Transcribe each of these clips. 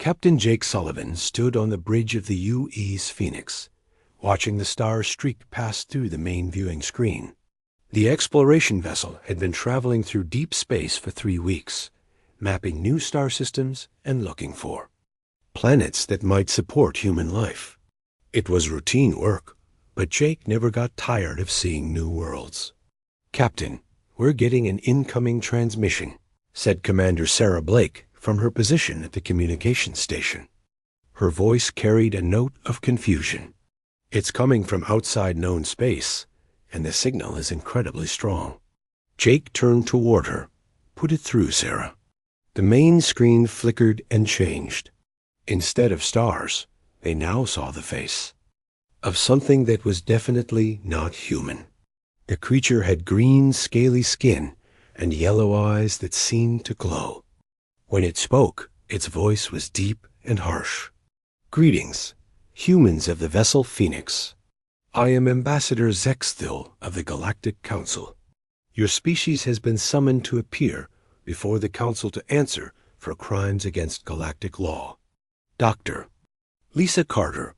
Captain Jake Sullivan stood on the bridge of the UE's Phoenix, watching the stars streak past through the main viewing screen. The exploration vessel had been traveling through deep space for 3 weeks, mapping new star systems and looking for planets that might support human life. It was routine work, but Jake never got tired of seeing new worlds. "Captain, we're getting an incoming transmission," said Commander Sarah Blake from her position at the communications station. Her voice carried a note of confusion. "It's coming from outside known space, and the signal is incredibly strong." Jake turned toward her. "Put it through, Sarah." The main screen flickered and changed. Instead of stars, they now saw the face of something that was definitely not human. The creature had green, scaly skin and yellow eyes that seemed to glow. When it spoke, its voice was deep and harsh. "Greetings, humans of the vessel Phoenix. I am Ambassador Zexthil of the Galactic Council. Your species has been summoned to appear before the Council to answer for crimes against galactic law. Dr. Lisa Carter,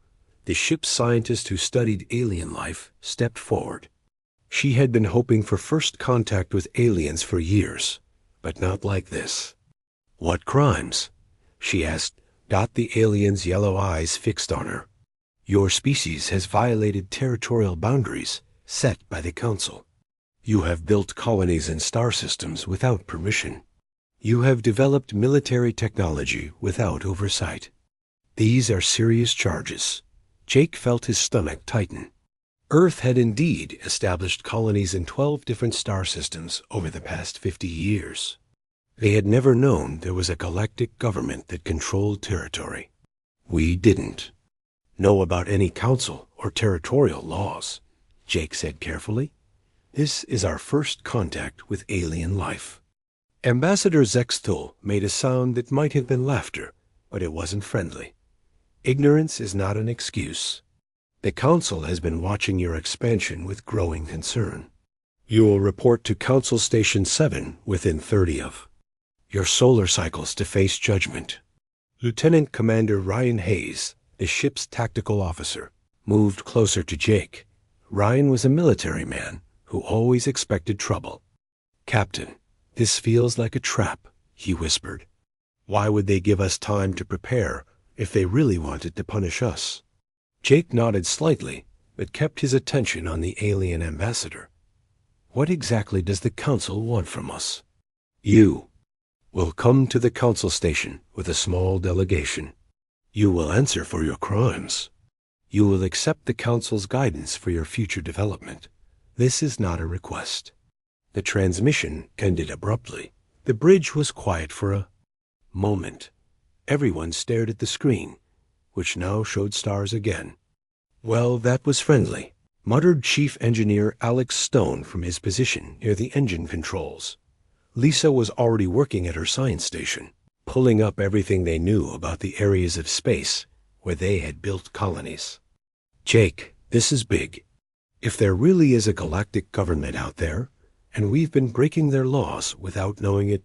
the ship's scientist who studied alien life, stepped forward. She had been hoping for first contact with aliens for years, but not like this. "What crimes?" she asked, the alien's yellow eyes fixed on her. "Your species has violated territorial boundaries set by the Council. You have built colonies and star systems without permission. You have developed military technology without oversight. These are serious charges." Jake felt his stomach tighten. Earth had indeed established colonies in 12 different star systems over the past 50 years. They had never known there was a galactic government that controlled territory. "We didn't know about any council or territorial laws," Jake said carefully. "This is our first contact with alien life." Ambassador Zexthul made a sound that might have been laughter, but it wasn't friendly. "Ignorance is not an excuse. The Council has been watching your expansion with growing concern. You will report to Council Station 7 within 30 of your solar cycles to face judgment." Lieutenant Commander Ryan Hayes, the ship's tactical officer, moved closer to Jake. Ryan was a military man who always expected trouble. "Captain, this feels like a trap," he whispered. "Why would they give us time to prepare if they really wanted to punish us?" Jake nodded slightly, but kept his attention on the alien ambassador. "What exactly does the Council want from us?" "You will come to the Council Station with a small delegation. You will answer for your crimes. You will accept the Council's guidance for your future development. This is not a request." The transmission ended abruptly. The bridge was quiet for a moment. Everyone stared at the screen, which now showed stars again. "Well, that was friendly," muttered Chief Engineer Alex Stone from his position near the engine controls. Lisa was already working at her science station, pulling up everything they knew about the areas of space where they had built colonies. "Jake, this is big. If there really is a galactic government out there, and we've been breaking their laws without knowing it...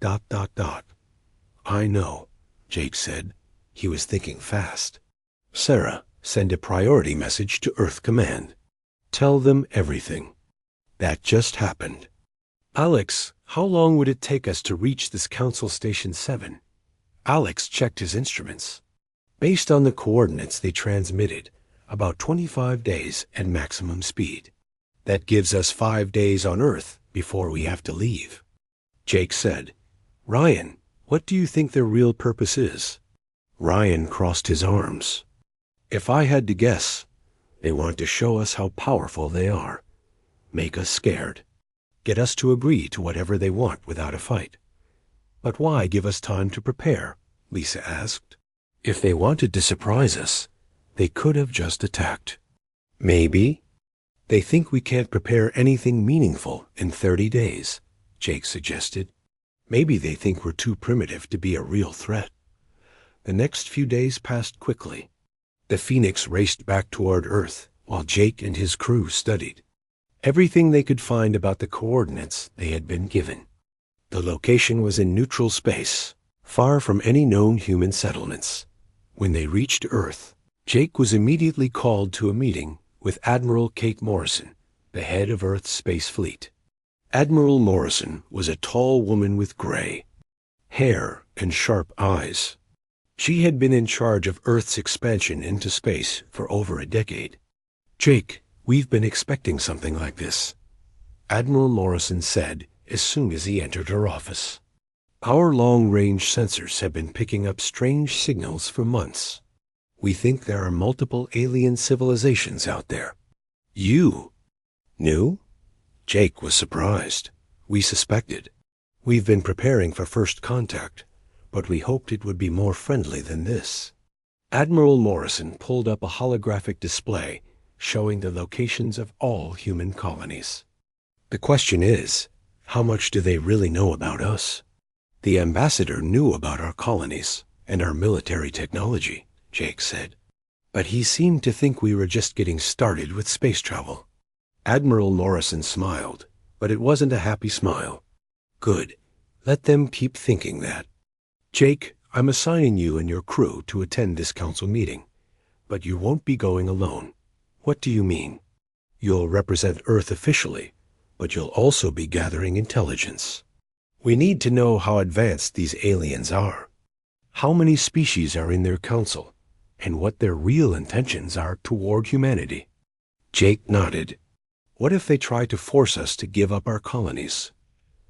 "I know," Jake said. He was thinking fast. "Sarah, send a priority message to Earth Command. Tell them everything that just happened." "Alex, how long would it take us to reach this Council Station 7? Alex checked his instruments. Based on the coordinates they transmitted, about 25 days at maximum speed. That gives us 5 days on Earth before we have to leave." Jake said, "Ryan, what do you think their real purpose is?" Ryan crossed his arms. "If I had to guess, they want to show us how powerful they are. Make us scared. Get us to agree to whatever they want without a fight." "But why give us time to prepare?" Lisa asked. "If they wanted to surprise us, they could have just attacked." "Maybe they think we can't prepare anything meaningful in 30 days, Jake suggested. "Maybe they think we're too primitive to be a real threat." The next few days passed quickly. The Phoenix raced back toward Earth while Jake and his crew studied everything they could find about the coordinates they had been given. The location was in neutral space, far from any known human settlements. When they reached Earth, Jake was immediately called to a meeting with Admiral Kate Morrison, the head of Earth's space fleet. Admiral Morrison was a tall woman with gray hair and sharp eyes. She had been in charge of Earth's expansion into space for over a decade. "Jake, we've been expecting something like this," Admiral Morrison said as soon as he entered her office. "Our long-range sensors have been picking up strange signals for months. We think there are multiple alien civilizations out there." "You knew?" Jake was surprised. "We suspected. We've been preparing for first contact, but we hoped it would be more friendly than this." Admiral Morrison pulled up a holographic display showing the locations of all human colonies. "The question is, how much do they really know about us?" "The ambassador knew about our colonies and our military technology," Jake said. "But he seemed to think we were just getting started with space travel." Admiral Morrison smiled, but it wasn't a happy smile. "Good. Let them keep thinking that. Jake, I'm assigning you and your crew to attend this council meeting, but you won't be going alone." "What do you mean?" "You'll represent Earth officially, but you'll also be gathering intelligence. We need to know how advanced these aliens are, how many species are in their council, and what their real intentions are toward humanity." Jake nodded. "What if they try to force us to give up our colonies?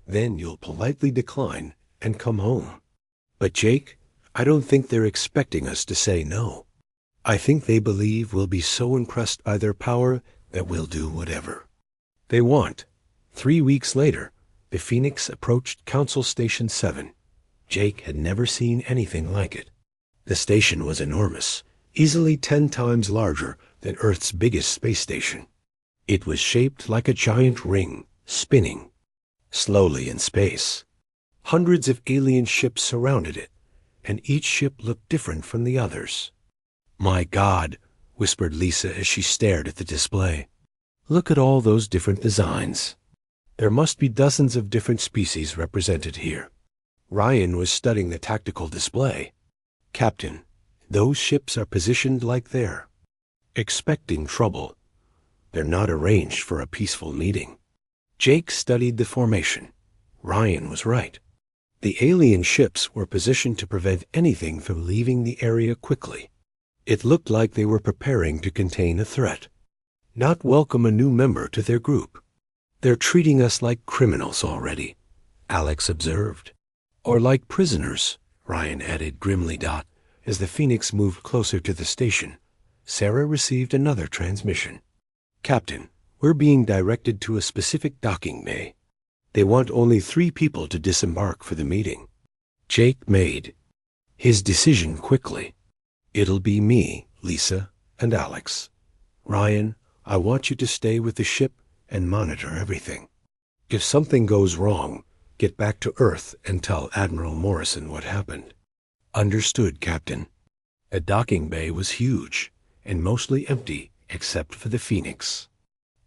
Then you'll politely decline and come home." "But Jake, I don't think they're expecting us to say no. I think they believe we'll be so impressed by their power that we'll do whatever they want." 3 weeks later, the Phoenix approached Council Station 7. Jake had never seen anything like it. The station was enormous, easily 10 times larger than Earth's biggest space station. It was shaped like a giant ring, spinning slowly in space. Hundreds of alien ships surrounded it, and each ship looked different from the others. "My God," whispered Lisa as she stared at the display. "Look at all those different designs. There must be dozens of different species represented here." Ryan was studying the tactical display. "Captain, those ships are positioned like they're expecting trouble. They're not arranged for a peaceful meeting." Jake studied the formation. Ryan was right. The alien ships were positioned to prevent anything from leaving the area quickly. It looked like they were preparing to contain a threat, not welcome a new member to their group. "They're treating us like criminals already," Alex observed. "Or like prisoners," Ryan added grimly. As the Phoenix moved closer to the station, Sarah received another transmission. "Captain, we're being directed to a specific docking bay. They want only 3 people to disembark for the meeting." Jake made his decision quickly. "It'll be me, Lisa, and Alex. Ryan, I want you to stay with the ship and monitor everything. If something goes wrong, get back to Earth and tell Admiral Morrison what happened." "Understood, Captain." A docking bay was huge and mostly empty except for the Phoenix.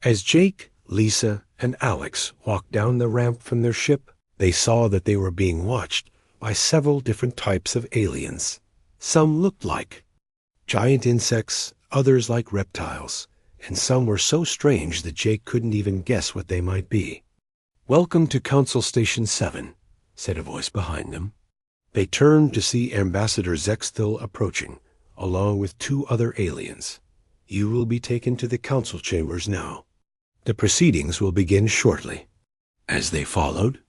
As Jake, Lisa, and Alex walked down the ramp from their ship, they saw that they were being watched by several different types of aliens. Some looked like giant insects, others like reptiles, and some were so strange that Jake couldn't even guess what they might be. "Welcome to Council Station 7, said a voice behind them. They turned to see Ambassador Zexthil approaching, along with 2 other aliens. "You will be taken to the council chambers now. The proceedings will begin shortly." As they followed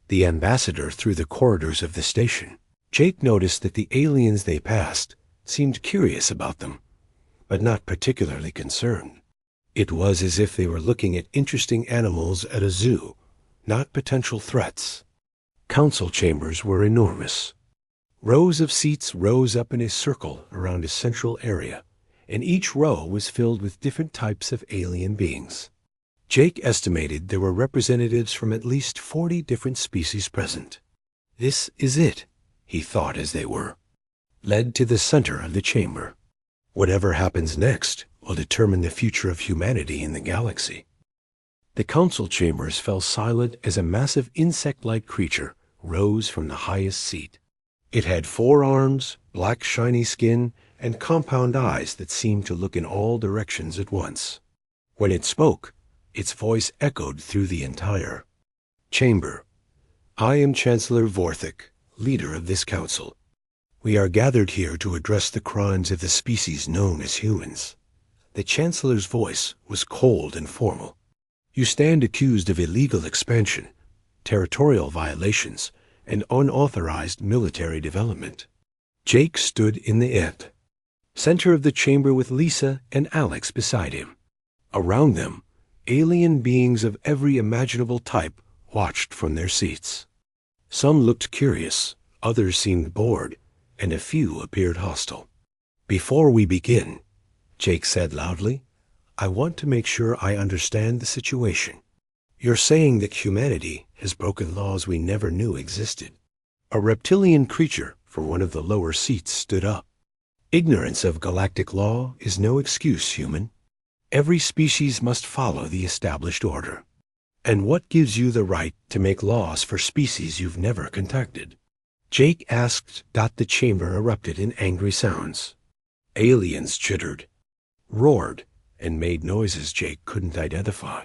the ambassador through the corridors of the station, Jake noticed that the aliens they passed seemed curious about them, but not particularly concerned. It was as if they were looking at interesting animals at a zoo, not potential threats. Council chambers were enormous. Rows of seats rose up in a circle around a central area, and each row was filled with different types of alien beings. Jake estimated there were representatives from at least 40 different species present. "This is it," he thought as they were led to the center of the chamber. Whatever happens next will determine the future of humanity in the galaxy. The council chambers fell silent as a massive insect-like creature rose from the highest seat. It had 4 arms, black shiny skin, and compound eyes that seemed to look in all directions at once. When it spoke, its voice echoed through the entire chamber. I am Chancellor Vorthik, leader of this council. We are gathered here to address the crimes of the species known as humans. The Chancellor's voice was cold and formal. You stand accused of illegal expansion, territorial violations, and unauthorized military development. Jake stood in the center of the chamber with Lisa and Alex beside him. Around them, alien beings of every imaginable type watched from their seats. Some looked curious, others seemed bored, and a few appeared hostile. Before we begin, Jake said loudly, I want to make sure I understand the situation. You're saying that humanity has broken laws we never knew existed. A reptilian creature from one of the lower seats stood up. Ignorance of galactic law is no excuse, human. Every species must follow the established order. And what gives you the right to make laws for species you've never contacted? Jake asked. The chamber erupted in angry sounds. Aliens chittered, roared, and made noises Jake couldn't identify.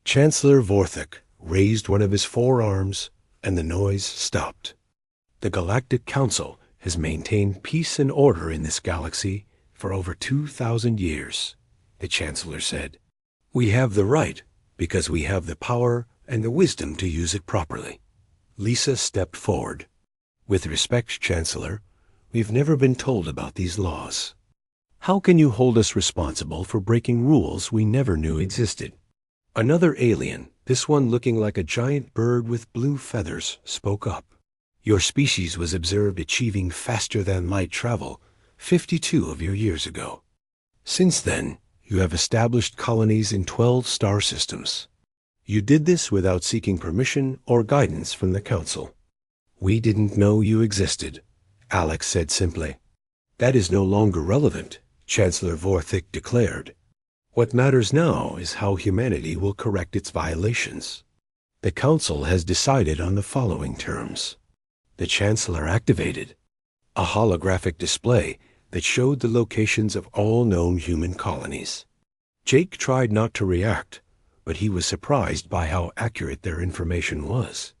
Chancellor Vorthik raised one of his 4 arms, and the noise stopped. The Galactic Council has maintained peace and order in this galaxy for over 2,000 years, the Chancellor said. We have the right because we have the power and the wisdom to use it properly. Lisa stepped forward. With respect, Chancellor, we've never been told about these laws. How can you hold us responsible for breaking rules we never knew existed? Another alien, this one looking like a giant bird with blue feathers, spoke up. Your species was observed achieving faster-than-light travel 52 of your years ago. Since then, you have established colonies in 12 star systems. You did this without seeking permission or guidance from the Council. We didn't know you existed, Alex said simply. That is no longer relevant, Chancellor Vorthik declared. What matters now is how humanity will correct its violations. The Council has decided on the following terms. The Chancellor activated a holographic display that showed the locations of all known human colonies. Jake tried not to react, but he was surprised by how accurate their information was.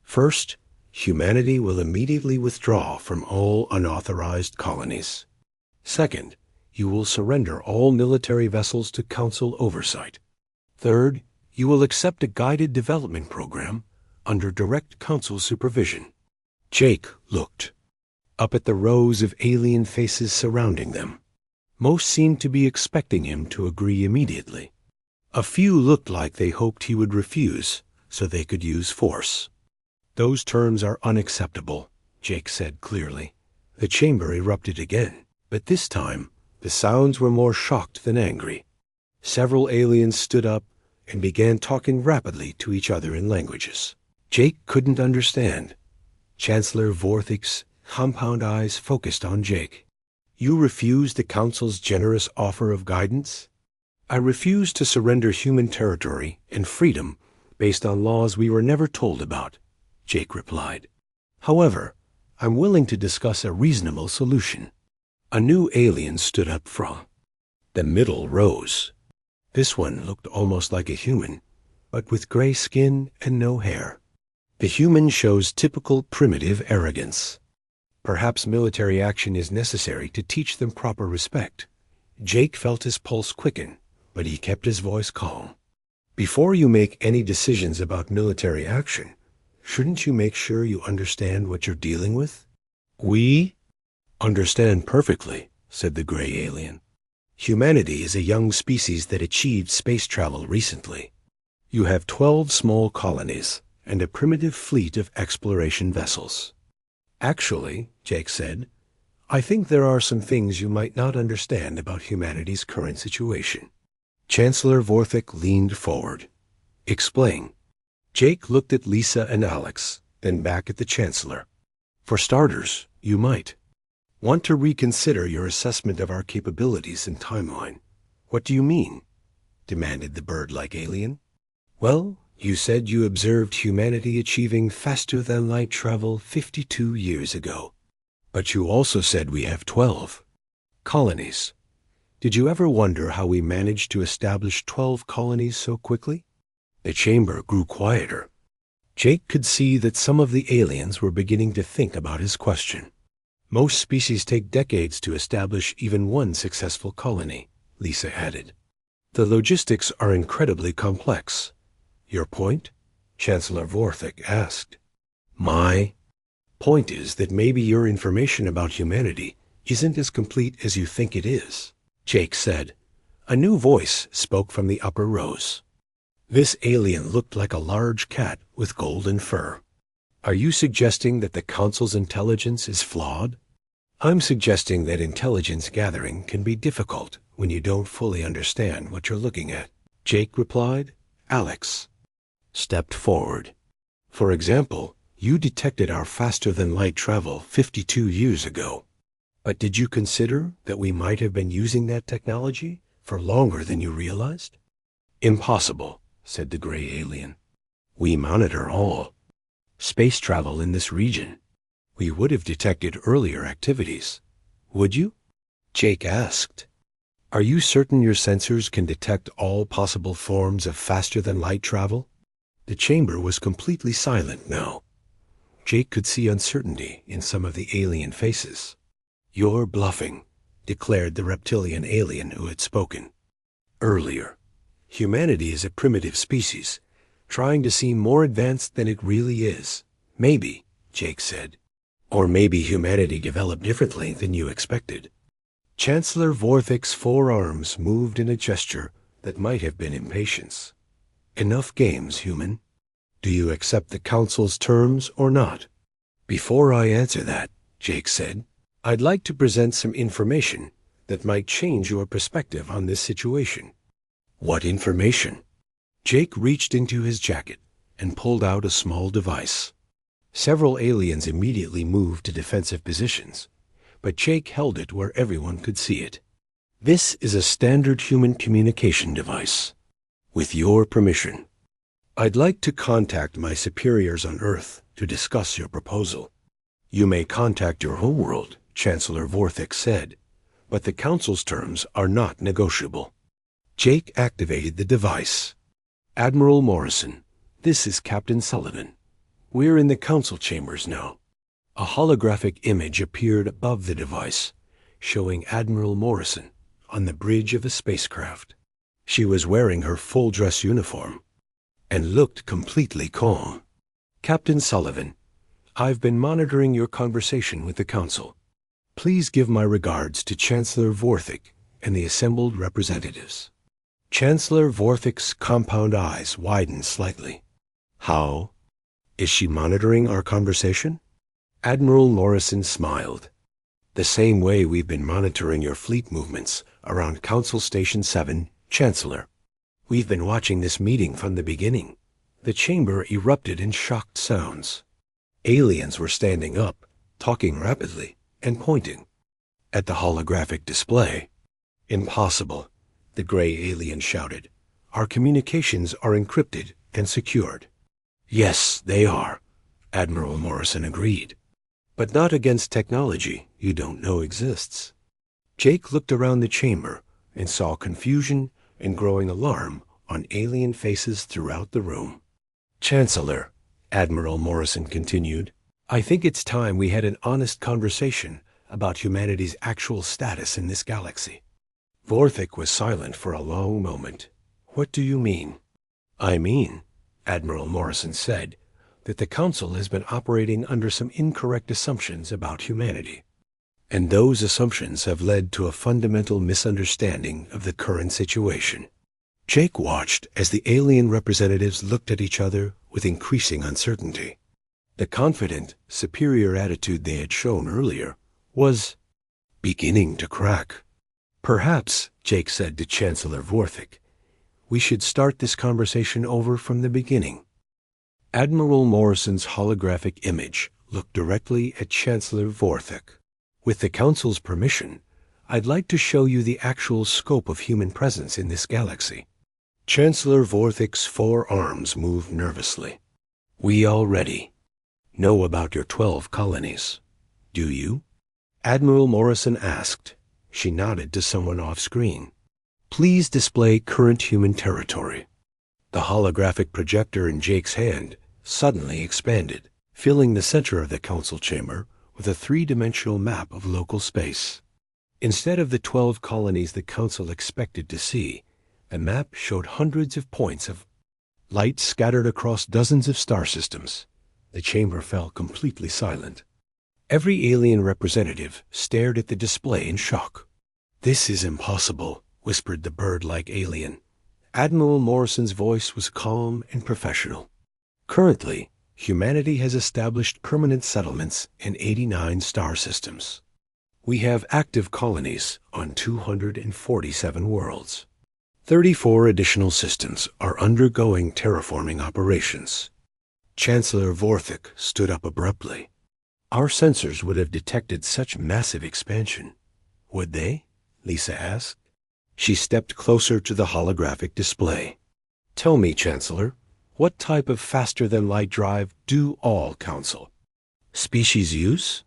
First, humanity will immediately withdraw from all unauthorized colonies. Second, you will surrender all military vessels to Council oversight. Third, you will accept a guided development program under direct Council supervision. Jake looked up at the rows of alien faces surrounding them. Most seemed to be expecting him to agree immediately. A few looked like they hoped he would refuse so they could use force. Those terms are unacceptable, Jake said clearly. The chamber erupted again, but this time the sounds were more shocked than angry. Several aliens stood up and began talking rapidly to each other in languages Jake couldn't understand. Chancellor Vorthik's compound eyes focused on Jake. You refused the Council's generous offer of guidance? I refused to surrender human territory and freedom based on laws we were never told about, Jake replied. However, I'm willing to discuss a reasonable solution. A new alien stood up from the middle rows. This one looked almost like a human, but with gray skin and no hair. The human shows typical primitive arrogance. Perhaps military action is necessary to teach them proper respect. Jake felt his pulse quicken, but he kept his voice calm. Before you make any decisions about military action, shouldn't you make sure you understand what you're dealing with? We understand perfectly, said the gray alien. Humanity is a young species that achieved space travel recently. You have 12 small colonies and a primitive fleet of exploration vessels. Actually, Jake said, I think there are some things you might not understand about humanity's current situation. Chancellor Vorthik leaned forward. Explain. Jake looked at Lisa and Alex, then back at the Chancellor. For starters, you might want to reconsider your assessment of our capabilities and timeline. What do you mean? Demanded the bird-like alien. Well, you said you observed humanity achieving faster-than-light travel 52 years ago. But you also said we have 12 colonies. Did you ever wonder how we managed to establish 12 colonies so quickly? The chamber grew quieter. Jake could see that some of the aliens were beginning to think about his question. Most species take decades to establish even one successful colony, Lisa added. The logistics are incredibly complex. Your point? Chancellor Vorthik asked. My point is that maybe your information about humanity isn't as complete as you think it is, Jake said. A new voice spoke from the upper rows. This alien looked like a large cat with golden fur. Are you suggesting that the Council's intelligence is flawed? I'm suggesting that intelligence gathering can be difficult when you don't fully understand what you're looking at, Jake replied. Alex stepped forward. For example, you detected our faster-than-light travel 52 years ago. But did you consider that we might have been using that technology for longer than you realized? Impossible, said the gray alien. We monitor all space travel in this region. We would have detected earlier activities. Would you? Jake asked. Are you certain your sensors can detect all possible forms of faster-than-light travel? The chamber was completely silent now. Jake could see uncertainty in some of the alien faces. You're bluffing, declared the reptilian alien who had spoken. Earlier, humanity is a primitive species, trying to seem more advanced than it really is. Maybe, Jake said. Or maybe humanity developed differently than you expected. Chancellor Vorthik's forearms moved in a gesture that might have been impatience. Enough games, human. Do you accept the Council's terms or not? Before I answer that, Jake said, I'd like to present some information that might change your perspective on this situation. What information? Jake reached into his jacket and pulled out a small device. Several aliens immediately moved to defensive positions, but Jake held it where everyone could see it. This is a standard human communication device. With your permission, I'd like to contact my superiors on Earth to discuss your proposal. You may contact your homeworld, Chancellor Vorthik said, but the Council's terms are not negotiable. Jake activated the device. Admiral Morrison, this is Captain Sullivan. We're in the Council chambers now. A holographic image appeared above the device, showing Admiral Morrison on the bridge of a spacecraft. She was wearing her full-dress uniform and looked completely calm. Captain Sullivan, I've been monitoring your conversation with the Council. Please give my regards to Chancellor Vorthik and the assembled representatives. Chancellor Vorthik's compound eyes widened slightly. How? Is she monitoring our conversation? Admiral Morrison smiled. The same way we've been monitoring your fleet movements around Council Station 7, Chancellor. We've been watching this meeting from the beginning. The chamber erupted in shocked sounds. Aliens were standing up, talking rapidly, and pointing at the holographic display. Impossible, the gray alien shouted. Our communications are encrypted and secured. Yes, they are, Admiral Morrison agreed. But not against technology you don't know exists. Jake looked around the chamber and saw confusion and growing alarm on alien faces throughout the room. Chancellor, Admiral Morrison continued, I think it's time we had an honest conversation about humanity's actual status in this galaxy. Vorthik was silent for a long moment. What do you mean? I mean, Admiral Morrison said, that the Council has been operating under some incorrect assumptions about humanity. And those assumptions have led to a fundamental misunderstanding of the current situation. Jake watched as the alien representatives looked at each other with increasing uncertainty. The confident, superior attitude they had shown earlier was beginning to crack. Perhaps, Jake said to Chancellor Vorthik, we should start this conversation over from the beginning. Admiral Morrison's holographic image looked directly at Chancellor Vorthik. With the Council's permission, I'd like to show you the actual scope of human presence in this galaxy. Chancellor Vorthik's forearms moved nervously. We already know about your 12 colonies. Do you? Admiral Morrison asked. She nodded to someone off-screen. Please display current human territory. The holographic projector in Jake's hand suddenly expanded, filling the center of the council chamber with a three-dimensional map of local space. Instead of the 12 colonies the council expected to see, the map showed hundreds of points of light scattered across dozens of star systems. The chamber fell completely silent. Every alien representative stared at the display in shock. "This is impossible," whispered the bird-like alien. Admiral Morrison's voice was calm and professional. Currently, humanity has established permanent settlements in 89 star systems. We have active colonies on 247 worlds. 34 additional systems are undergoing terraforming operations. Chancellor Vorthik stood up abruptly. Our sensors would have detected such massive expansion. Would they? Lisa asked. She stepped closer to the holographic display. Tell me, Chancellor, what type of faster-than-light drive do all council? Species use?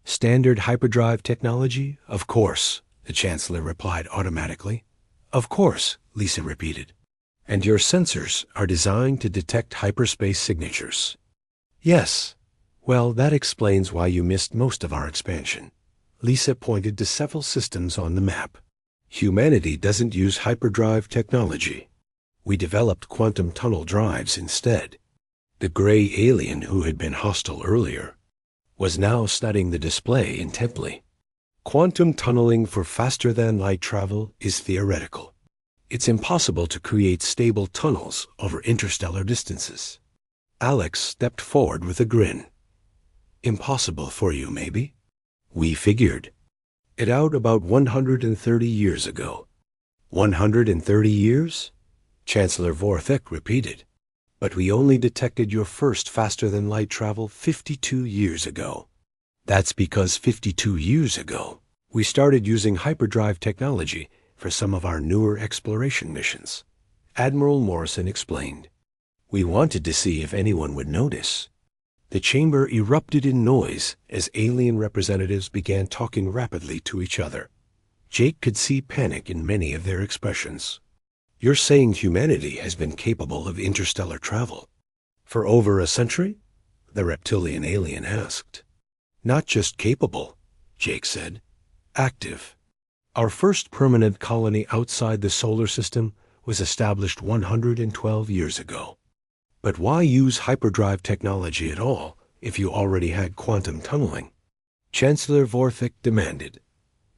Standard hyperdrive technology? Of course, the Chancellor replied automatically. Of course, Lisa repeated. And your sensors are designed to detect hyperspace signatures? Yes. Well, that explains why you missed most of our expansion. Lisa pointed to several systems on the map. Humanity doesn't use hyperdrive technology. We developed quantum tunnel drives instead. The gray alien who had been hostile earlier was now studying the display intently. Quantum tunneling for faster-than-light travel is theoretical. It's impossible to create stable tunnels over interstellar distances. Alex stepped forward with a grin. Impossible for you, maybe? We figured it out about 130 years ago. 130 years? Chancellor Vorthik repeated. But we only detected your first faster-than-light travel 52 years ago. That's because 52 years ago, we started using hyperdrive technology for some of our newer exploration missions. Admiral Morrison explained. We wanted to see if anyone would notice. The chamber erupted in noise as alien representatives began talking rapidly to each other. Jake could see panic in many of their expressions. You're saying humanity has been capable of interstellar travel for over a century? The reptilian alien asked. Not just capable, Jake said. Active. Our first permanent colony outside the solar system was established 112 years ago. But why use hyperdrive technology at all if you already had quantum tunneling? Chancellor Vorthik demanded.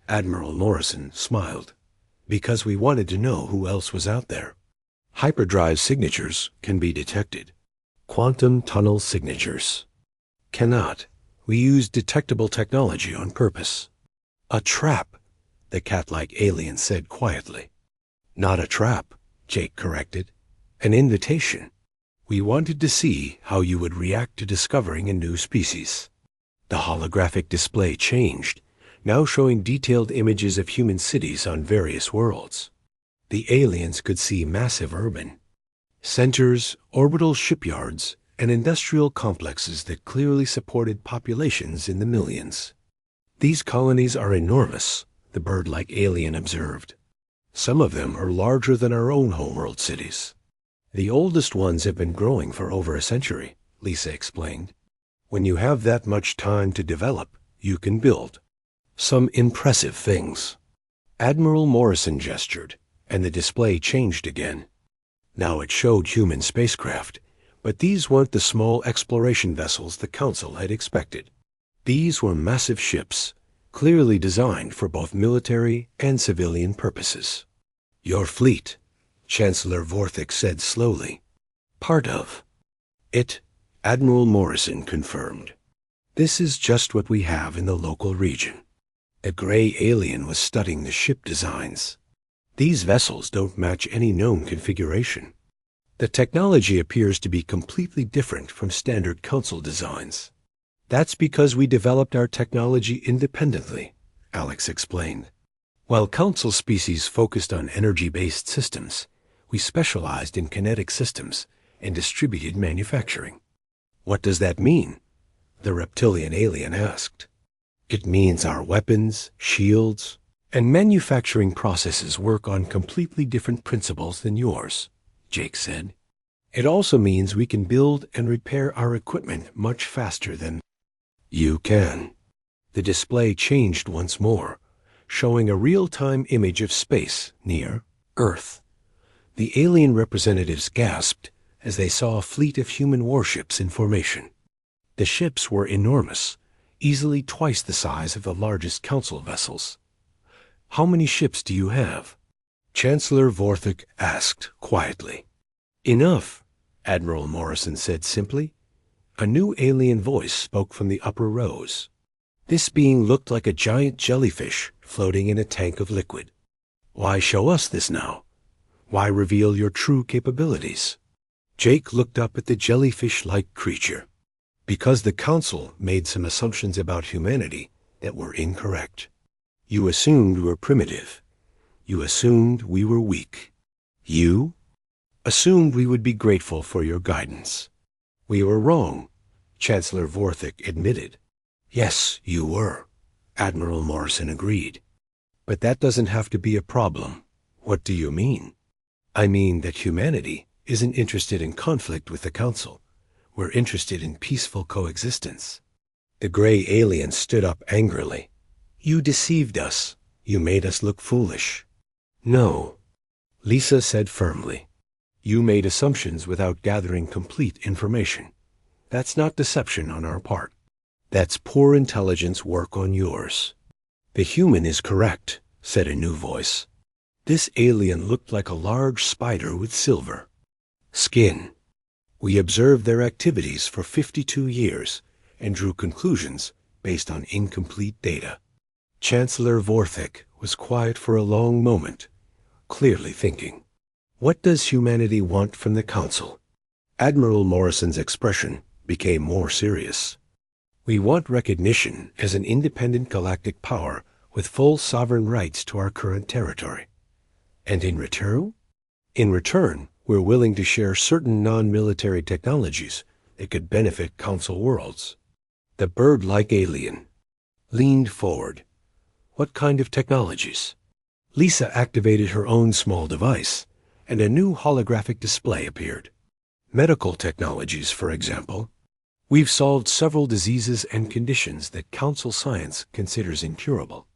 Admiral Morrison smiled. Because we wanted to know who else was out there. Hyperdrive signatures can be detected. Quantum tunnel signatures cannot. We use detectable technology on purpose. A trap, the cat-like alien said quietly. Not a trap, Jake corrected. An invitation. We wanted to see how you would react to discovering a new species. The holographic display changed, now showing detailed images of human cities on various worlds. The aliens could see massive urban centers, orbital shipyards, and industrial complexes that clearly supported populations in the millions. These colonies are enormous, the bird-like alien observed. Some of them are larger than our own homeworld cities. The oldest ones have been growing for over a century, Lisa explained. When you have that much time to develop, you can build some impressive things. Admiral Morrison gestured, and the display changed again. Now it showed human spacecraft, but these weren't the small exploration vessels the Council had expected. These were massive ships, clearly designed for both military and civilian purposes. Your fleet, Chancellor Vorthik said slowly. Part of it, Admiral Morrison confirmed. This is just what we have in the local region. A gray alien was studying the ship designs. These vessels don't match any known configuration. The technology appears to be completely different from standard Council designs. That's because we developed our technology independently, Alex explained. While Council species focused on energy-based systems, we specialized in kinetic systems and distributed manufacturing. What does that mean? The reptilian alien asked. It means our weapons, shields, and manufacturing processes work on completely different principles than yours, Jake said. It also means we can build and repair our equipment much faster than you can. The display changed once more, showing a real-time image of space near Earth. The alien representatives gasped as they saw a fleet of human warships in formation. The ships were enormous, easily twice the size of the largest council vessels. How many ships do you have? Chancellor Vorthik asked quietly. Enough, Admiral Morrison said simply. A new alien voice spoke from the upper rows. This being looked like a giant jellyfish floating in a tank of liquid. Why show us this now? Why reveal your true capabilities? Jake looked up at the jellyfish-like creature. Because the Council made some assumptions about humanity that were incorrect. You assumed we were primitive. You assumed we were weak. You assumed we would be grateful for your guidance. We were wrong, Chancellor Vorthik admitted. Yes, you were, Admiral Morrison agreed. But that doesn't have to be a problem. What do you mean? I mean that humanity isn't interested in conflict with the Council. We're interested in peaceful coexistence. The gray alien stood up angrily. You deceived us. You made us look foolish. No, Lisa said firmly. You made assumptions without gathering complete information. That's not deception on our part. That's poor intelligence work on yours. The human is correct, said a new voice. This alien looked like a large spider with silver skin. We observed their activities for 52 years and drew conclusions based on incomplete data. Chancellor Vorthik was quiet for a long moment, clearly thinking. What does humanity want from the Council? Admiral Morrison's expression became more serious. We want recognition as an independent galactic power with full sovereign rights to our current territory. And in return? In return, we're willing to share certain non-military technologies that could benefit Council worlds. The bird-like alien leaned forward. What kind of technologies? Lisa activated her own small device, and a new holographic display appeared. Medical technologies, for example. We've solved several diseases and conditions that Council science considers incurable.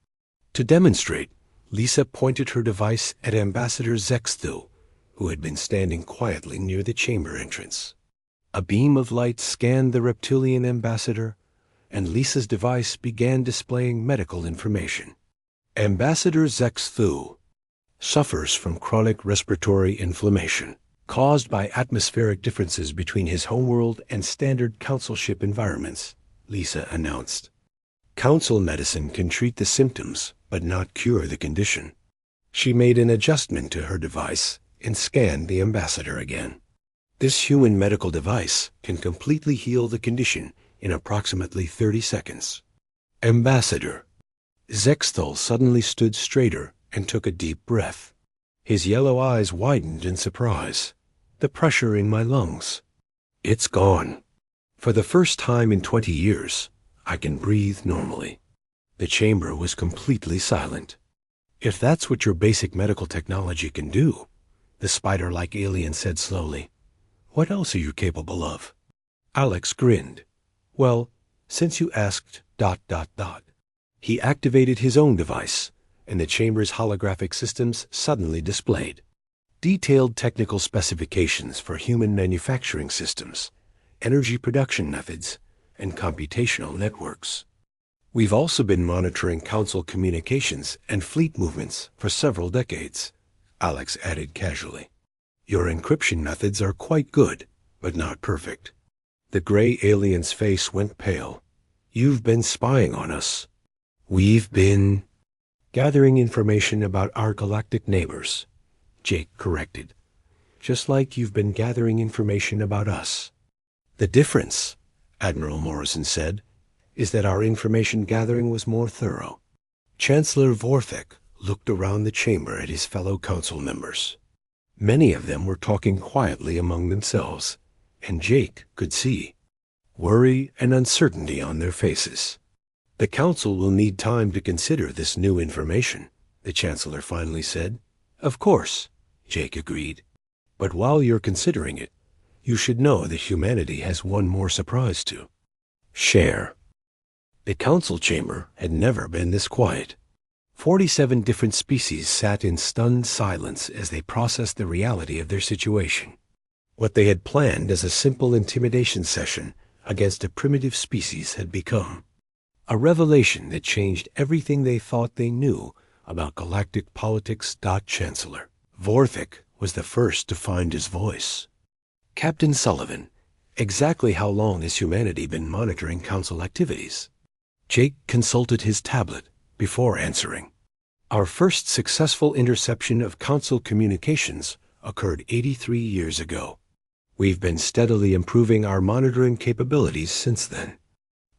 To demonstrate, Lisa pointed her device at Ambassador Zexthu, who had been standing quietly near the chamber entrance. A beam of light scanned the reptilian ambassador, and Lisa's device began displaying medical information. Ambassador Zexthu suffers from chronic respiratory inflammation caused by atmospheric differences between his homeworld and standard Council ship environments, Lisa announced. Council medicine can treat the symptoms, but not cure the condition. She made an adjustment to her device and scanned the ambassador again. This human medical device can completely heal the condition in approximately 30 seconds. Ambassador. Zexthal suddenly stood straighter and took a deep breath. His yellow eyes widened in surprise. The pressure in my lungs. It's gone. For the first time in 20 years, I can breathe normally. The chamber was completely silent. If that's what your basic medical technology can do, the spider-like alien said slowly, what else are you capable of? Alex grinned. Well, since you asked ... He activated his own device, and the chamber's holographic systems suddenly displayed detailed technical specifications for human manufacturing systems, energy production methods, and computational networks. We've also been monitoring Council communications and fleet movements for several decades, Alex added casually. Your encryption methods are quite good, but not perfect. The gray alien's face went pale. You've been spying on us. We've been gathering information about our galactic neighbors, Jake corrected. Just like you've been gathering information about us. The difference, Admiral Morrison said, is that our information gathering was more thorough. Chancellor Vorthik looked around the chamber at his fellow Council members. Many of them were talking quietly among themselves, and Jake could see worry and uncertainty on their faces. "The Council will need time to consider this new information," the Chancellor finally said. "Of course," Jake agreed. "But while you're considering it, you should know that humanity has one more surprise to share." The Council chamber had never been this quiet. 47 different species sat in stunned silence as they processed the reality of their situation. What they had planned as a simple intimidation session against a primitive species had become a revelation that changed everything they thought they knew about galactic politics. Chancellor Vorthik was the first to find his voice. "Captain Sullivan, exactly how long has humanity been monitoring Council activities?" Jake consulted his tablet before answering. "Our first successful interception of Council communications occurred 83 years ago. We've been steadily improving our monitoring capabilities since then.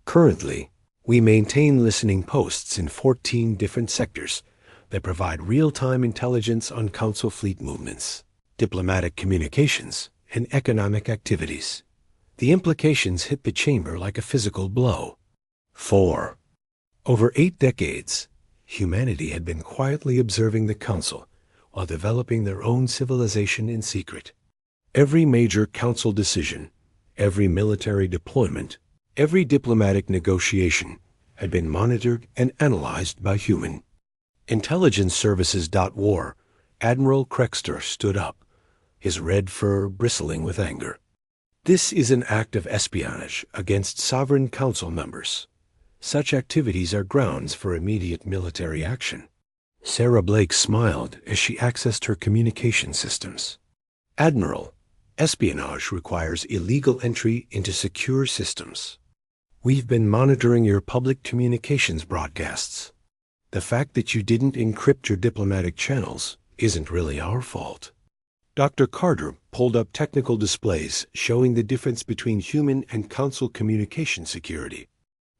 Currently, we maintain listening posts in 14 different sectors that provide real-time intelligence on Council fleet movements, diplomatic communications, and economic activities. The implications hit the chamber like a physical blow. For over 8 decades, humanity had been quietly observing the Council while developing their own civilization in secret. Every major Council decision, every military deployment, every diplomatic negotiation had been monitored and analyzed by human intelligence services. War. Admiral Krexter stood up, his red fur bristling with anger. "This is an act of espionage against sovereign Council members. Such activities are grounds for immediate military action." Sarah Blake smiled as she accessed her communication systems. "Admiral, espionage requires illegal entry into secure systems. We've been monitoring your public communications broadcasts. The fact that you didn't encrypt your diplomatic channels isn't really our fault." Dr. Carter pulled up technical displays showing the difference between human and Council communication security.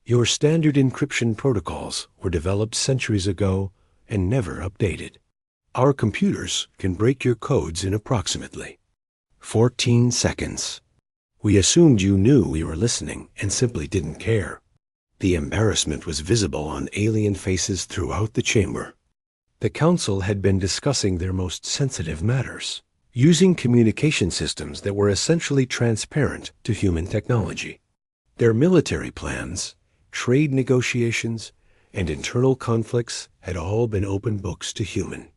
"Your standard encryption protocols were developed centuries ago and never updated. Our computers can break your codes in approximately 14 seconds. We assumed you knew we were listening and simply didn't care." The embarrassment was visible on alien faces throughout the chamber. The Council had been discussing their most sensitive matters, using communication systems that were essentially transparent to human technology. Their military plans, trade negotiations, and internal conflicts had all been open books to human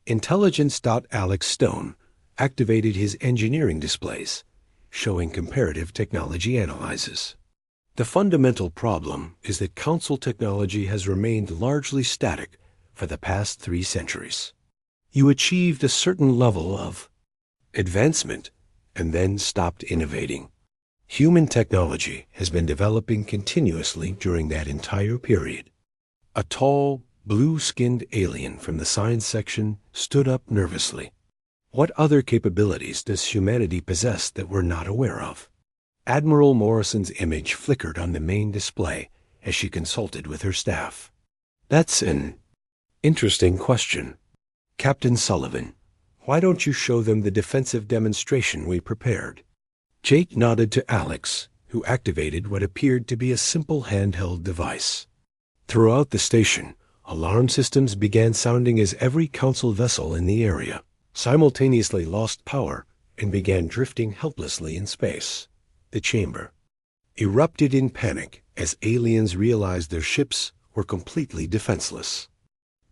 intelligence. Alex Stone activated his engineering displays, showing comparative technology analyses. "The fundamental problem is that Council technology has remained largely static for the past 3 centuries. You achieved a certain level of advancement and then stopped innovating. Human technology has been developing continuously during that entire period." A tall, blue-skinned alien from the science section stood up nervously. "What other capabilities does humanity possess that we're not aware of?" Admiral Morrison's image flickered on the main display as she consulted with her staff. "That's an interesting question. Captain Sullivan, why don't you show them the defensive demonstration we prepared?" Jake nodded to Alex, who activated what appeared to be a simple handheld device. Throughout the station, alarm systems began sounding as every Council vessel in the area simultaneously lost power and began drifting helplessly in space. The chamber erupted in panic as aliens realized their ships were completely defenseless.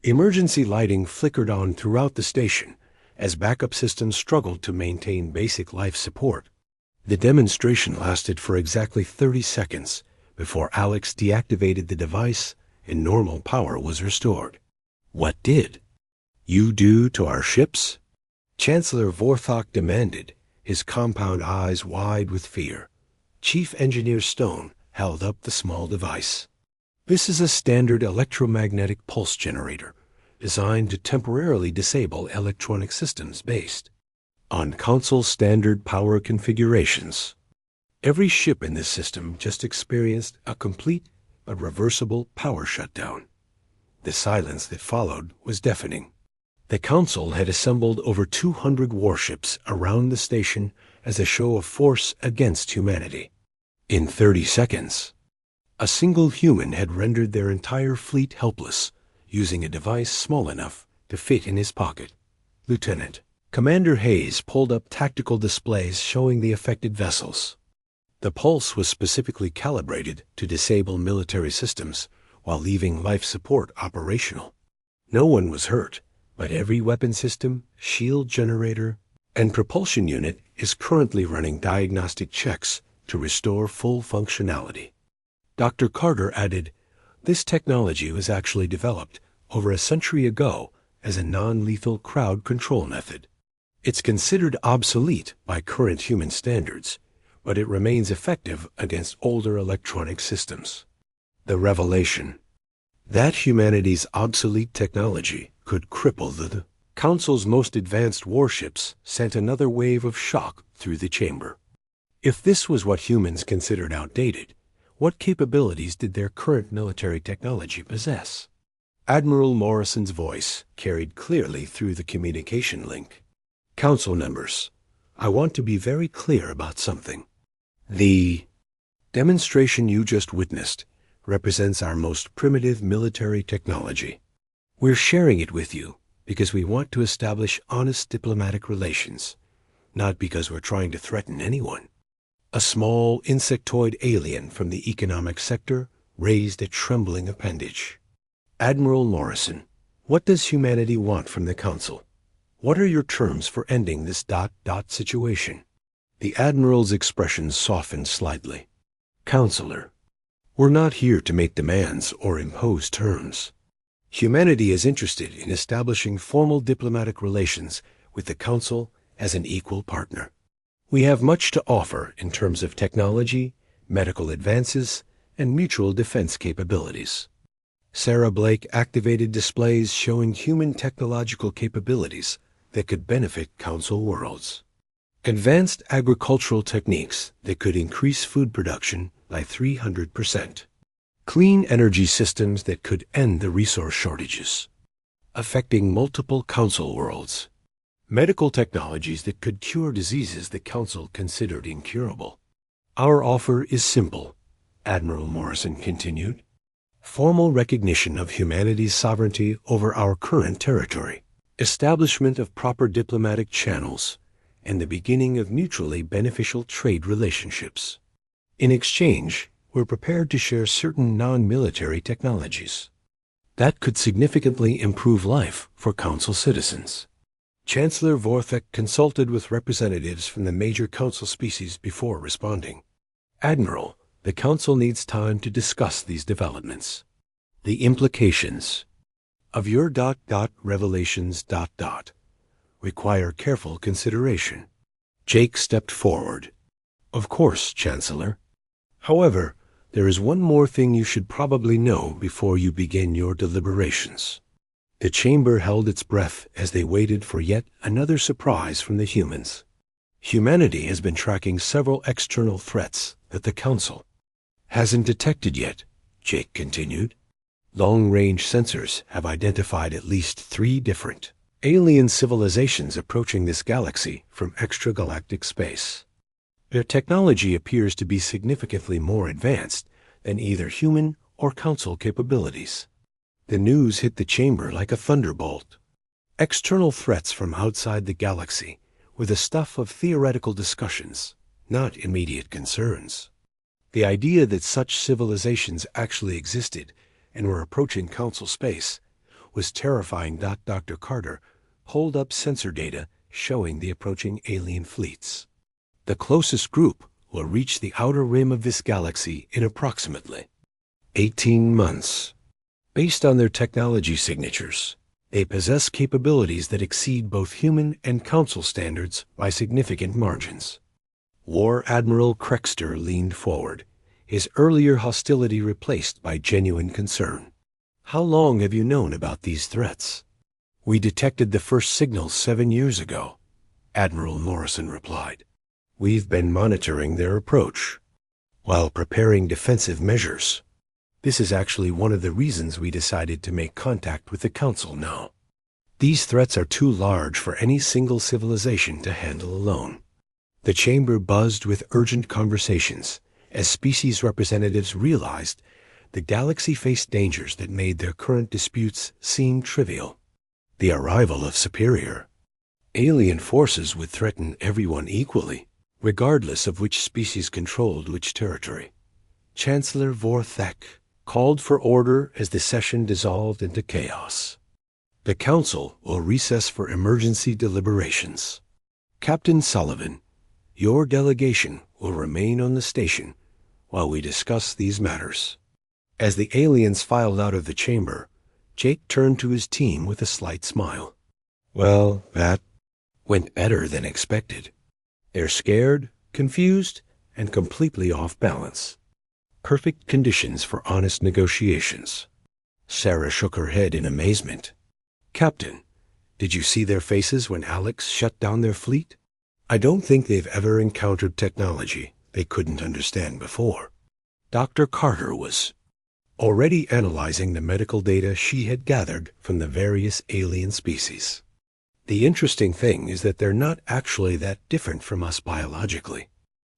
Emergency lighting flickered on throughout the station as backup systems struggled to maintain basic life support. The demonstration lasted for exactly 30 seconds before Alex deactivated the device and normal power was restored. "What did you do to our ships?" Chancellor Vorthok demanded, his compound eyes wide with fear. Chief Engineer Stone held up the small device. "This is a standard electromagnetic pulse generator designed to temporarily disable electronic systems based on Council standard power configurations. Every ship in this system just experienced a complete but reversible power shutdown." The silence that followed was deafening. The Council had assembled over 200 warships around the station as a show of force against humanity. In 30 seconds, A single human had rendered their entire fleet helpless, using a device small enough to fit in his pocket. Lieutenant, Commander Hayes pulled up tactical displays showing the affected vessels. The pulse was specifically calibrated to disable military systems while leaving life support operational. No one was hurt, but every weapon system, shield generator, and propulsion unit is currently running diagnostic checks to restore full functionality. Dr. Carter added, "This technology was actually developed over a century ago as a non-lethal crowd control method. It's considered obsolete by current human standards, but it remains effective against older electronic systems." The revelation that humanity's obsolete technology could cripple the Council's most advanced warships sent another wave of shock through the chamber. If this was what humans considered outdated, what capabilities did their current military technology possess? Admiral Morrison's voice carried clearly through the communication link. "Council members, I want to be very clear about something. The demonstration you just witnessed represents our most primitive military technology. We're sharing it with you because we want to establish honest diplomatic relations, not because we're trying to threaten anyone." A small insectoid alien from the economic sector raised a trembling appendage. "Admiral Morrison, what does humanity want from the Council? What are your terms for ending this ... situation?" The Admiral's expression softened slightly. "Counselor, we're not here to make demands or impose terms. Humanity is interested in establishing formal diplomatic relations with the Council as an equal partner. We have much to offer in terms of technology, medical advances, and mutual defense capabilities." Sarah Blake activated displays showing human technological capabilities that could benefit Council worlds. Advanced agricultural techniques that could increase food production by 300%. Clean energy systems that could end the resource shortages affecting multiple Council worlds. Medical technologies that could cure diseases the Council considered incurable. "Our offer is simple," Admiral Morrison continued. "Formal recognition of humanity's sovereignty over our current territory, establishment of proper diplomatic channels, and the beginning of mutually beneficial trade relationships. In exchange, we're prepared to share certain non-military technologies that could significantly improve life for Council citizens." Chancellor Vorthek consulted with representatives from the major Council species before responding. "Admiral, the Council needs time to discuss these developments. The implications of your ... revelations ... require careful consideration." Jake stepped forward. "Of course, Chancellor. However, there is one more thing you should probably know before you begin your deliberations." The chamber held its breath as they waited for yet another surprise from the humans. "Humanity has been tracking several external threats that the Council hasn't detected yet," Jake continued. "Long-range sensors have identified at least 3 different alien civilizations approaching this galaxy from extragalactic space. Their technology appears to be significantly more advanced than either human or Council capabilities." The news hit the chamber like a thunderbolt. External threats from outside the galaxy were the stuff of theoretical discussions, not immediate concerns. The idea that such civilizations actually existed and were approaching Council space was terrifying. Dr. Carter pulled up sensor data showing the approaching alien fleets. "The closest group will reach the outer rim of this galaxy in approximately 18 months. Based on their technology signatures, they possess capabilities that exceed both human and Council standards by significant margins." War Admiral Krexter leaned forward, his earlier hostility replaced by genuine concern. "How long have you known about these threats?" "We detected the first signals 7 years ago," Admiral Morrison replied. "We've been monitoring their approach while preparing defensive measures. This is actually one of the reasons we decided to make contact with the Council now. These threats are too large for any single civilization to handle alone." The chamber buzzed with urgent conversations as species representatives realized the galaxy faced dangers that made their current disputes seem trivial. The arrival of superior alien forces would threaten everyone equally, regardless of which species controlled which territory. Chancellor Vorthek called for order as the session dissolved into chaos. The Council will recess for emergency deliberations. Captain Sullivan, your delegation will remain on the station while we discuss these matters. As the aliens filed out of the chamber, Jake turned to his team with a slight smile. Well, that went better than expected. They're scared, confused, and completely off balance. Perfect conditions for honest negotiations. Sarah shook her head in amazement. Captain, did you see their faces when Alex shut down their fleet? I don't think they've ever encountered technology they couldn't understand before. Dr. Carter was already analyzing the medical data she had gathered from the various alien species. The interesting thing is that they're not actually that different from us biologically.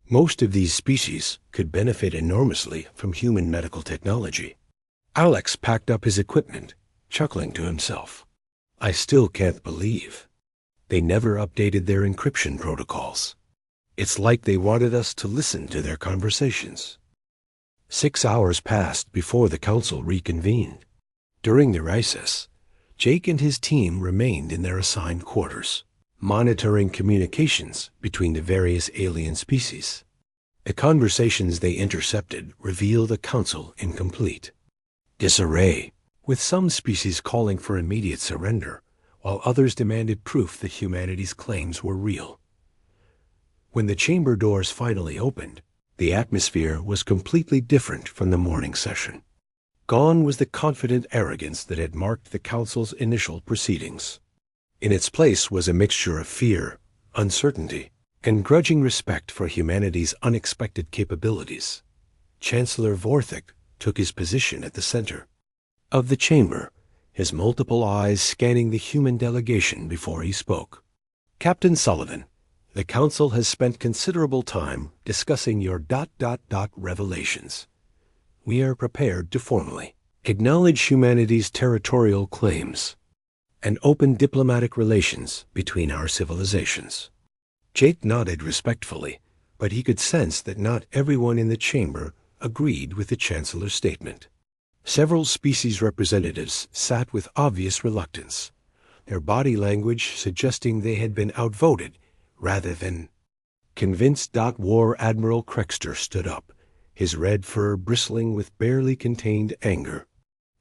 Most of these species could benefit enormously from human medical technology. Alex packed up his equipment, chuckling to himself. I still can't believe they never updated their encryption protocols. It's like they wanted us to listen to their conversations. 6 hours passed before the council reconvened. During the recess, Jake and his team remained in their assigned quarters, monitoring communications between the various alien species. The conversations they intercepted revealed a council in complete disarray, with some species calling for immediate surrender, while others demanded proof that humanity's claims were real. When the chamber doors finally opened, the atmosphere was completely different from the morning session. Gone was the confident arrogance that had marked the council's initial proceedings. In its place was a mixture of fear, uncertainty, and grudging respect for humanity's unexpected capabilities. Chancellor Vorthek took his position at the center of the chamber, his multiple eyes scanning the human delegation before he spoke. Captain Sullivan, the council has spent considerable time discussing your ... revelations. We are prepared to formally acknowledge humanity's territorial claims and open diplomatic relations between our civilizations. Jake nodded respectfully, but he could sense that not everyone in the chamber agreed with the Chancellor's statement. Several species representatives sat with obvious reluctance, their body language suggesting they had been outvoted rather than convinced. War Admiral Krexter stood up, his red fur bristling with barely contained anger.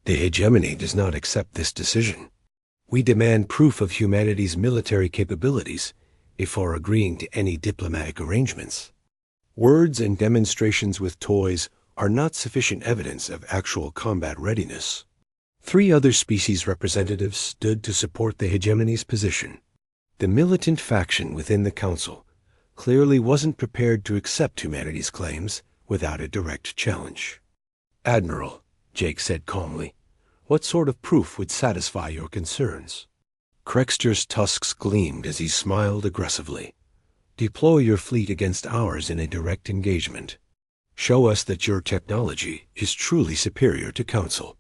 The hegemony does not accept this decision. We demand proof of humanity's military capabilities before agreeing to any diplomatic arrangements. Words and demonstrations with toys are not sufficient evidence of actual combat readiness. 3 other species representatives stood to support the hegemony's position. The militant faction within the council clearly wasn't prepared to accept humanity's claims without a direct challenge. Admiral, Jake said calmly, what sort of proof would satisfy your concerns? Krexter's tusks gleamed as he smiled aggressively. Deploy your fleet against ours in a direct engagement. Show us that your technology is truly superior to Council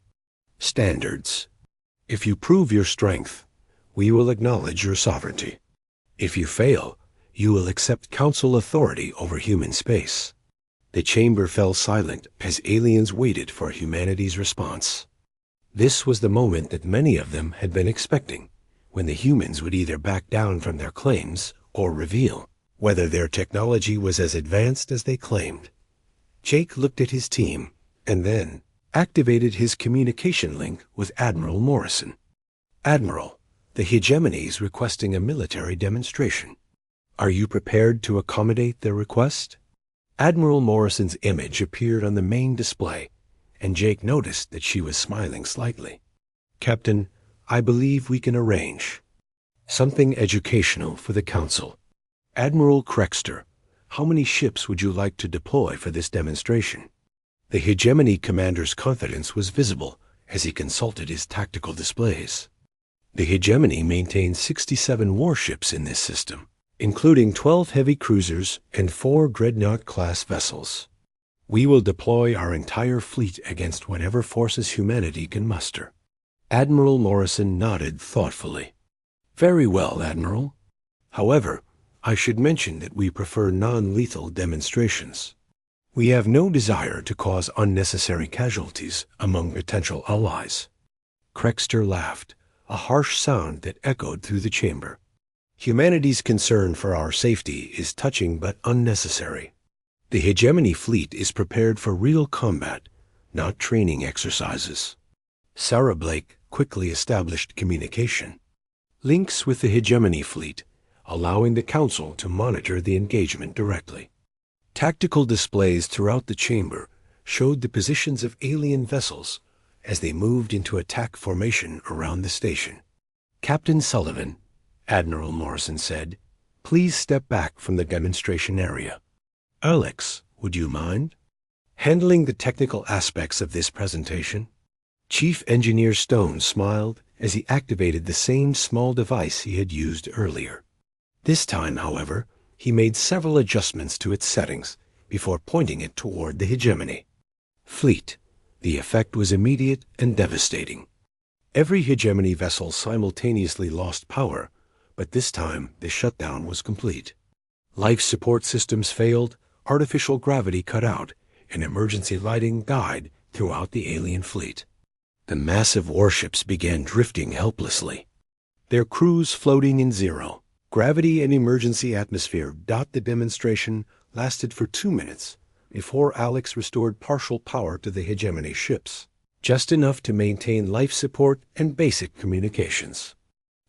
standards. If you prove your strength, we will acknowledge your sovereignty. If you fail, you will accept Council authority over human space. The chamber fell silent as aliens waited for humanity's response. This was the moment that many of them had been expecting, when the humans would either back down from their claims or reveal whether their technology was as advanced as they claimed. Jake looked at his team and then activated his communication link with Admiral Morrison. Admiral, the hegemony is requesting a military demonstration. Are you prepared to accommodate their request? Admiral Morrison's image appeared on the main display, and Jake noticed that she was smiling slightly. Captain, I believe we can arrange something educational for the Council. Admiral Krexter, how many ships would you like to deploy for this demonstration? The hegemony commander's confidence was visible as he consulted his tactical displays. The hegemony maintains 67 warships in this system, including 12 heavy cruisers and 4 dreadnought-class vessels. We will deploy our entire fleet against whatever forces humanity can muster. Admiral Morrison nodded thoughtfully. Very well, Admiral. However, I should mention that we prefer non-lethal demonstrations. We have no desire to cause unnecessary casualties among potential allies. Krexter laughed, a harsh sound that echoed through the chamber. Humanity's concern for our safety is touching but unnecessary. The Hegemony fleet is prepared for real combat, not training exercises. Sarah Blake quickly established communication. Links with the Hegemony fleet, allowing the Council to monitor the engagement directly. Tactical displays throughout the chamber showed the positions of alien vessels as they moved into attack formation around the station. Captain Sullivan, Admiral Morrison said, please step back from the demonstration area. Alex, would you mind handling the technical aspects of this presentation? Chief Engineer Stone smiled as he activated the same small device he had used earlier. This time, however, he made several adjustments to its settings before pointing it toward the Hegemony fleet. The effect was immediate and devastating. Every Hegemony vessel simultaneously lost power, but this time the shutdown was complete. Life support systems failed, artificial gravity cut out, and emergency lighting died throughout the alien fleet. The massive warships began drifting helplessly, their crews floating in zero. Gravity and emergency atmosphere. The demonstration lasted for 2 minutes before Alex restored partial power to the Hegemony ships, just enough to maintain life support and basic communications.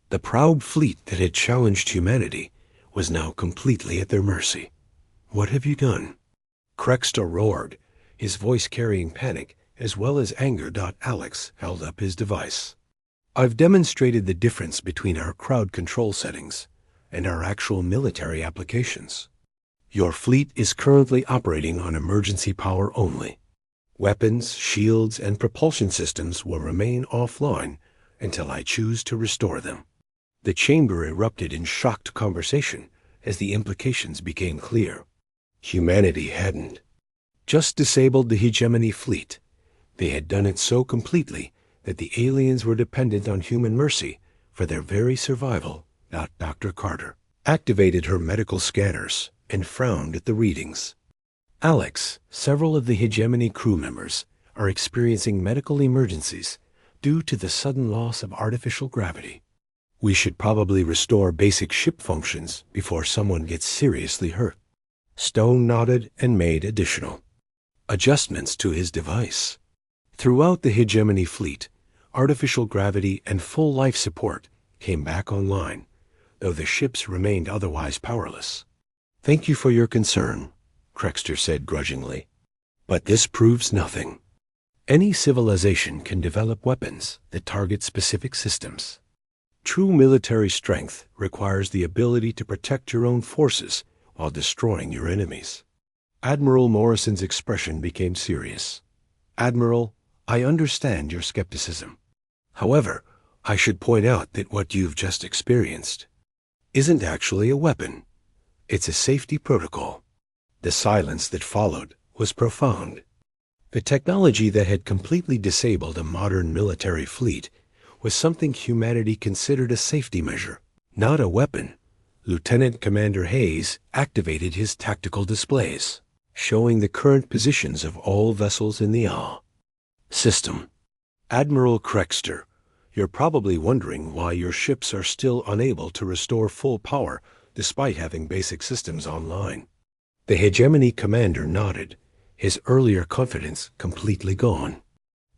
The proud fleet that had challenged humanity was now completely at their mercy. What have you done? Krexter roared, his voice carrying panic as well as anger. Alex held up his device. I've demonstrated the difference between our crowd control settings and our actual military applications. Your fleet is currently operating on emergency power only. Weapons, shields, and propulsion systems will remain offline until I choose to restore them. The chamber erupted in shocked conversation as the implications became clear. Humanity hadn't just disabled the Hegemony fleet. They had done it so completely that the aliens were dependent on human mercy for their very survival. Dr. Carter activated her medical scanners and frowned at the readings. Alex, several of the Hegemony crew members are experiencing medical emergencies due to the sudden loss of artificial gravity. We should probably restore basic ship functions before someone gets seriously hurt. Stone nodded and made additional adjustments to his device. Throughout the Hegemony fleet, artificial gravity and full life support came back online, though the ships remained otherwise powerless. Thank you for your concern, Krexter said grudgingly. But this proves nothing. Any civilization can develop weapons that target specific systems. True military strength requires the ability to protect your own forces while destroying your enemies. Admiral Morrison's expression became serious. Admiral, I understand your skepticism. However, I should point out that what you've just experienced isn't actually a weapon. It's a safety protocol. The silence that followed was profound. The technology that had completely disabled a modern military fleet was something humanity considered a safety measure, not a weapon. Lieutenant Commander Hayes activated his tactical displays, showing the current positions of all vessels in the system. Admiral Krexter, you're probably wondering why your ships are still unable to restore full power despite having basic systems online. The Hegemony commander nodded, his earlier confidence completely gone.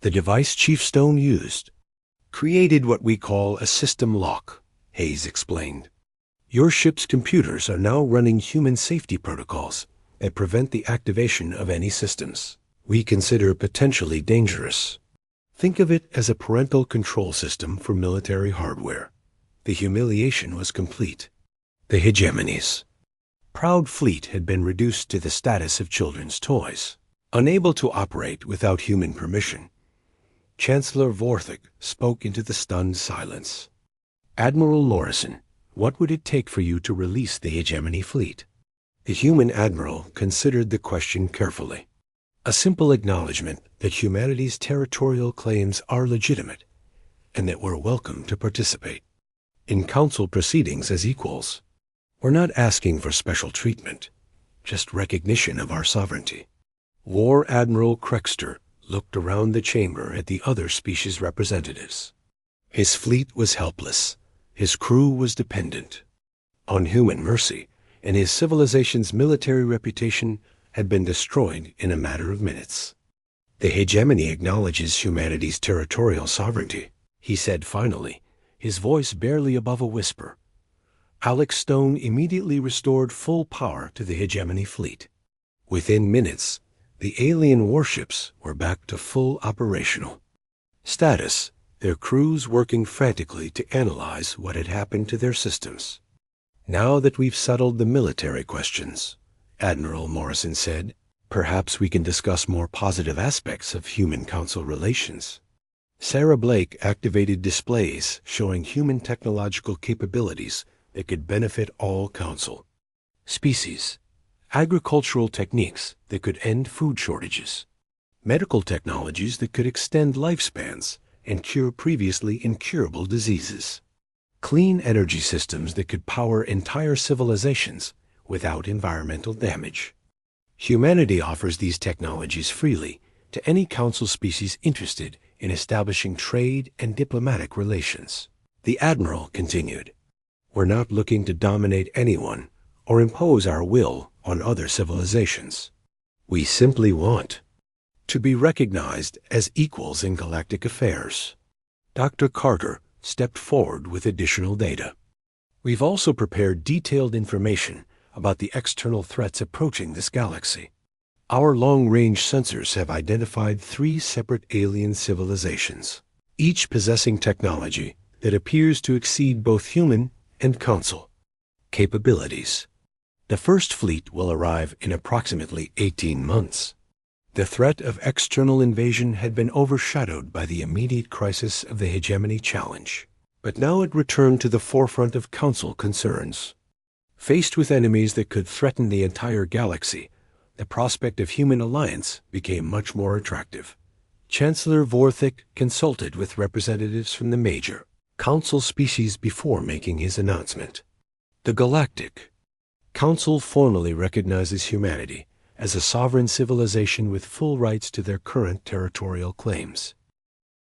The device Chief Stone used created what we call a system lock, Hayes explained. Your ship's computers are now running human safety protocols that prevent the activation of any systems we consider potentially dangerous. Think of it as a parental control system for military hardware. The humiliation was complete. The Hegemony's proud fleet had been reduced to the status of children's toys, unable to operate without human permission. Chancellor Vorthig spoke into the stunned silence. Admiral Morrison, what would it take for you to release the Hegemony fleet? The human admiral considered the question carefully. A simple acknowledgement that humanity's territorial claims are legitimate and that we're welcome to participate in council proceedings as equals. We're not asking for special treatment, just recognition of our sovereignty. War Admiral Krexter looked around the chamber at the other species representatives. His fleet was helpless. His crew was dependent on human mercy, and his civilization's military reputation had been destroyed in a matter of minutes. The hegemony acknowledges humanity's territorial sovereignty, he said finally, his voice barely above a whisper. Alex Stone immediately restored full power to the hegemony fleet. Within minutes, the alien warships were back to full operational status, their crews working frantically to analyze what had happened to their systems. Now that we've settled the military questions, Admiral Morrison said, perhaps we can discuss more positive aspects of human-council relations. Sarah Blake activated displays showing human technological capabilities that could benefit all council species, agricultural techniques that could end food shortages, medical technologies that could extend lifespans and cure previously incurable diseases, clean energy systems that could power entire civilizations without environmental damage. Humanity offers these technologies freely to any council species interested in establishing trade and diplomatic relations. The Admiral continued, we're not looking to dominate anyone or impose our will on other civilizations. We simply want to be recognized as equals in galactic affairs. Dr. Carter stepped forward with additional data. We've also prepared detailed information about the external threats approaching this galaxy. Our long-range sensors have identified 3 separate alien civilizations, each possessing technology that appears to exceed both human and council capabilities. The first fleet will arrive in approximately 18 months. The threat of external invasion had been overshadowed by the immediate crisis of the hegemony challenge, but now it returned to the forefront of council concerns. Faced with enemies that could threaten the entire galaxy, the prospect of human alliance became much more attractive. Chancellor Vorthik consulted with representatives from the major council species before making his announcement. The Galactic Council formally recognizes humanity as a sovereign civilization with full rights to their current territorial claims.